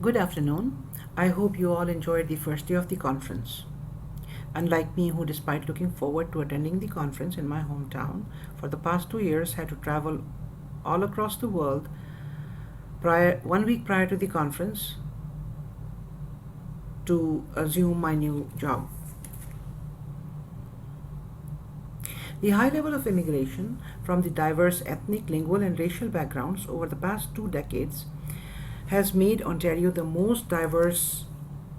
Good afternoon. I hope you all enjoyed the first day of the conference. Unlike me, who, despite looking forward to attending the conference in my hometown, for the past 2 years had to travel all across the world 1 week prior to the conference to assume my new job. The high level of immigration from the diverse ethnic, lingual, and racial backgrounds over the past 2 decades has made Ontario the most diverse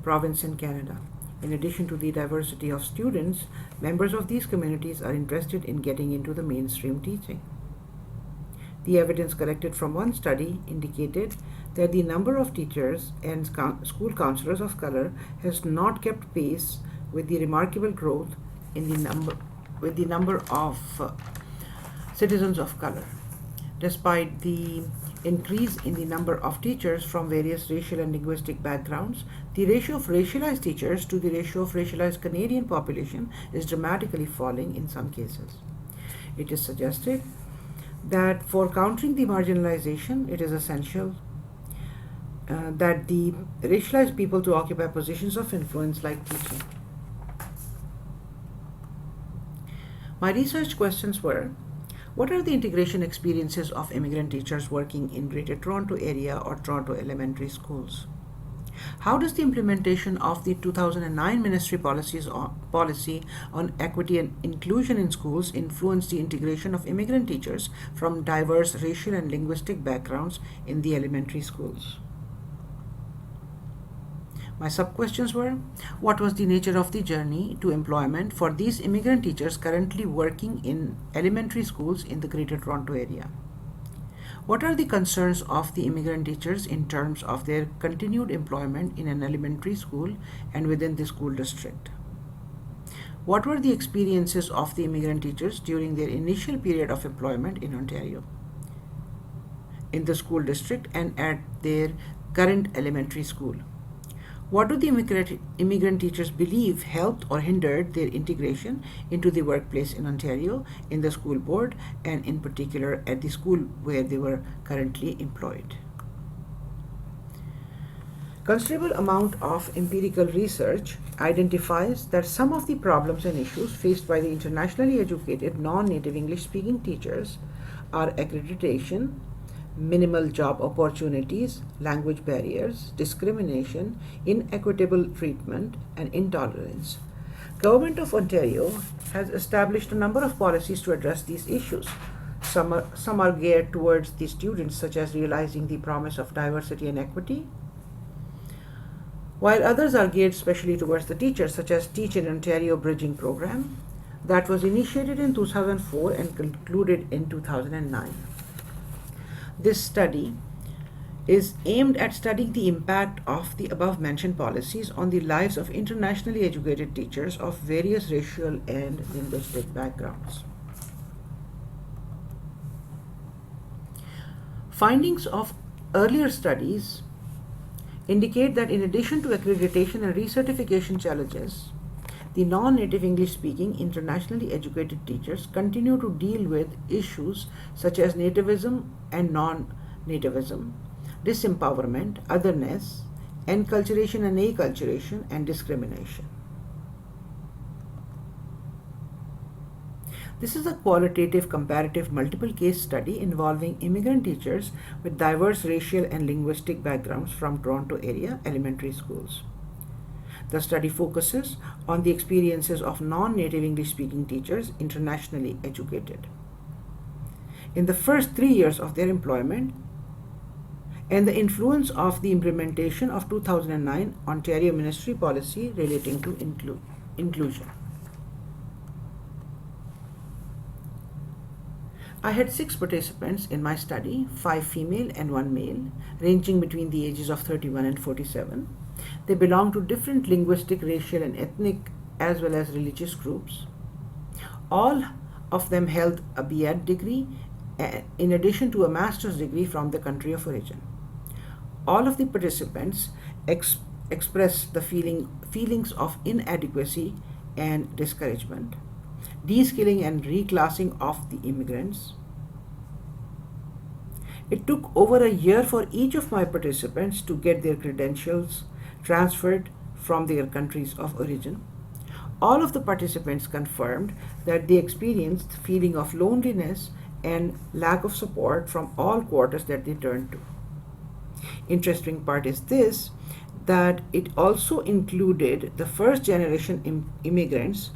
province in Canada. In addition to the diversity of students, members of these communities are interested in getting into the mainstream teaching. The evidence collected from one study indicated that the number of teachers and school counselors of color has not kept pace with the remarkable growth in the number of citizens of color. Despite the increase in the number of teachers from various racial and linguistic backgrounds, the ratio of racialized teachers to the ratio of racialized Canadian population is dramatically falling in some cases. It is suggested that for countering the marginalization, it is essential that the racialized people to occupy positions of influence like teaching. My research questions were: what are the integration experiences of immigrant teachers working in Greater Toronto Area or Toronto elementary schools? How does the implementation of the 2009 Ministry policy on equity and inclusion in schools influence the integration of immigrant teachers from diverse racial and linguistic backgrounds in the elementary schools? My sub-questions were: what was the nature of the journey to employment for these immigrant teachers currently working in elementary schools in the Greater Toronto Area? What are the concerns of the immigrant teachers in terms of their continued employment in an elementary school and within the school district? What were the experiences of the immigrant teachers during their initial period of employment in Ontario, in the school district, and at their current elementary school? What do the immigrant teachers believe helped or hindered their integration into the workplace in Ontario, in the school board, and in particular at the school where they were currently employed? Considerable amount of empirical research identifies that some of the problems and issues faced by the internationally educated non-native English speaking teachers are accreditation, minimal job opportunities, language barriers, discrimination, inequitable treatment, and intolerance. Government of Ontario has established a number of policies to address these issues. Some are geared towards the students, such as realizing the promise of diversity and equity, while others are geared specially towards the teachers, such as Teach in Ontario Bridging Program that was initiated in 2004 and concluded in 2009. This study is aimed at studying the impact of the above mentioned policies on the lives of internationally educated teachers of various racial and linguistic backgrounds. Findings of earlier studies indicate that in addition to accreditation and recertification challenges, the non-native English-speaking internationally educated teachers continue to deal with issues such as nativism and non-nativism, disempowerment, otherness, enculturation and acculturation, and discrimination. This is a qualitative comparative multiple case study involving immigrant teachers with diverse racial and linguistic backgrounds from Toronto area elementary schools. The study focuses on the experiences of non-native English-speaking teachers internationally educated in the first 3 years of their employment and the influence of the implementation of 2009 Ontario Ministry policy relating to inclusion. I had 6 participants in my study, 5 female and 1 male, ranging between the ages of 31 and 47. They belong to different linguistic, racial, and ethnic as well as religious groups. All of them held a B.Ed degree in addition to a master's degree from the country of origin. All of the participants expressed the feelings of inadequacy and discouragement, deskilling and reclassing of the immigrants, It took over a year for each of my participants to get their credentials transferred from their countries of origin. All of the participants confirmed that they experienced feeling of loneliness and lack of support from all quarters that they turned to. Interesting part is this, that it also included the first generation immigrants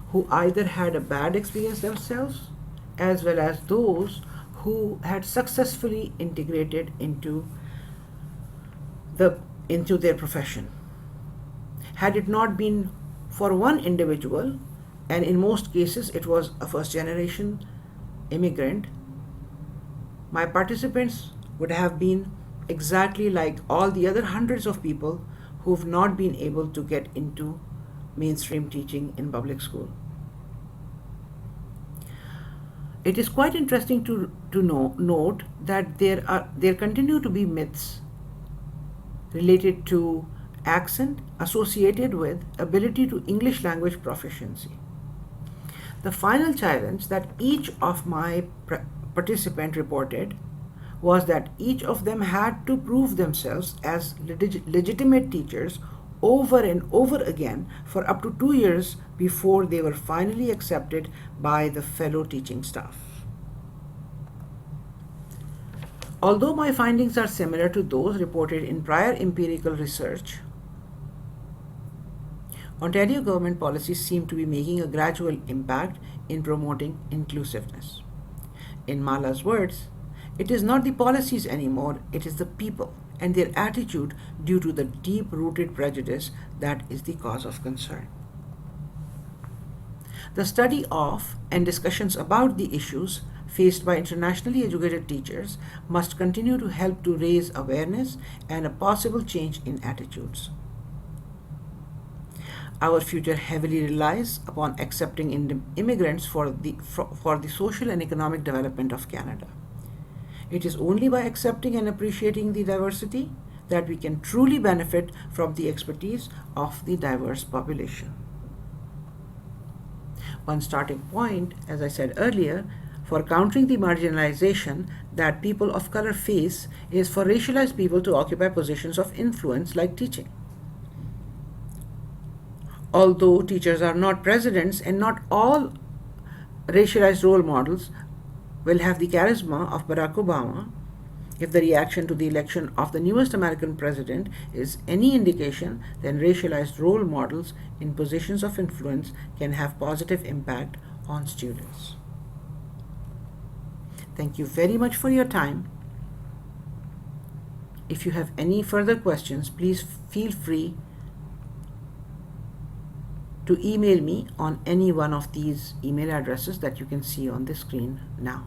who either had a bad experience themselves as well as those who had successfully integrated the into their profession. Had it not been for one individual, and in most cases it was a first generation immigrant, my participants would have been exactly like all the other hundreds of people who've not been able to get into mainstream teaching in public school. It is quite interesting to note that there continue to be myths related to accent associated with ability to English language proficiency. The final challenge that each of my participants reported was that each of them had to prove themselves as legitimate teachers over and over again for up to 2 years before they were finally accepted by the fellow teaching staff. Although my findings are similar to those reported in prior empirical research, Ontario government policies seem to be making a gradual impact in promoting inclusiveness. In Mala's words, it is not the policies anymore, it is the people and their attitude due to the deep-rooted prejudice that is the cause of concern. The study of and discussions about the issues faced by internationally educated teachers must continue to help to raise awareness and a possible change in attitudes. Our future heavily relies upon accepting immigrants for the social and economic development of Canada. It is only by accepting and appreciating the diversity that we can truly benefit from the expertise of the diverse population. One starting point, as I said earlier, for countering the marginalization that people of color face is for racialized people to occupy positions of influence like teaching. Although teachers are not presidents and not all racialized role models will have the charisma of Barack Obama, if the reaction to the election of the newest American president is any indication, then racialized role models in positions of influence can have positive impact on students. Thank you very much for your time. If you have any further questions, please feel free to email me on any one of these email addresses that you can see on the screen now.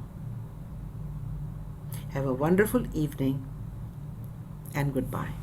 Have a wonderful evening and goodbye.